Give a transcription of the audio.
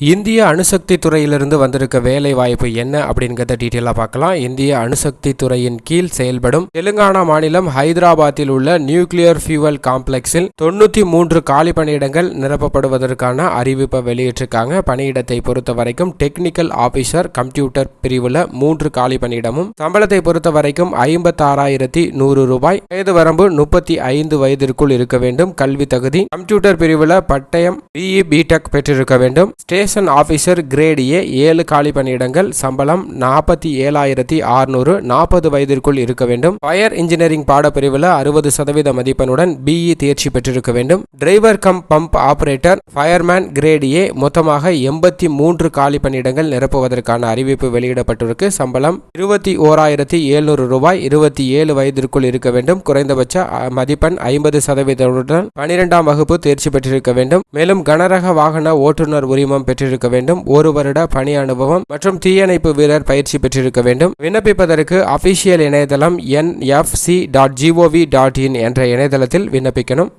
இந்திய அணுசக்தி துறையிலிருந்து வந்திருக்க வேலை வாய்ப்பு என்ன அப்படிங்கிறத டீட்டெயிலாக பார்க்கலாம். இந்திய அணுசக்தி துறையின் கீழ் செயல்படும் தெலுங்கானா மாநிலம் ஹைதராபாத்தில் உள்ள நியூக்ளியர் ஃபியூவல் காம்ப்ளெக்ஸில் 93 காலி பணியிடங்கள் நிரப்பப்படுவதற்கான அறிவிப்பை வெளியிட்டிருக்காங்க. பணியிடத்தை பொறுத்த வரைக்கும் டெக்னிக்கல் ஆபீசர் கம்ப்யூட்டர் பிரிவில் 3 காலி பணியிடமும், சம்பளத்தை பொறுத்த வரைக்கும் 56,100 ரூபாய், வயது வரம்பு 35 வயதிற்குள் இருக்க வேண்டும். கல்வி தகுதி கம்ப்யூட்டர் பிரிவில் பட்டயம் BE BTech பெற்றிருக்க வேண்டும். ஸ்டேஷன் ஆபீசர் கிரேட் A 7 காலி பணியிடங்கள், சம்பளம் 47,600, 40 வயதிற்குள் இருக்க வேண்டும். ஃபயர் இன்ஜினியரிங் பாடப்பிரிவில் 60% மதிப்பெண்ணுடன் BE தேர்ச்சி பெற்றிருக்க வேண்டும். Driver cum pump operator fireman grade A மொத்தமாக 83 காலி பணியிடங்கள் நிரப்புவதற்கான அறிவிப்பு வெளியிடப்பட்டிருக்கு. சம்பளம் 21,700 ரூபாய், 27 வயதிற்குள் இருக்க வேண்டும். குறைந்தபட்ச மதிப்பெண் 50%உடன் 12ஆம் வகுப்பு தேர்ச்சி பெற்றிருக்க வேண்டும். மேலும் கனரக வாகன ஓட்டுநர் உரிமம் பெற்றிருக்க வேண்டும். 1 வருட பணி அனுபவம் மற்றும் தீயணைப்பு வீரர் பயிற்சி பெற்றிருக்க வேண்டும். விண்ணப்பிப்பதற்கு அபிஷியல் இணையதளம் nfc.gov.in என்ற இணையதளத்தில் விண்ணப்பிக்கணும்.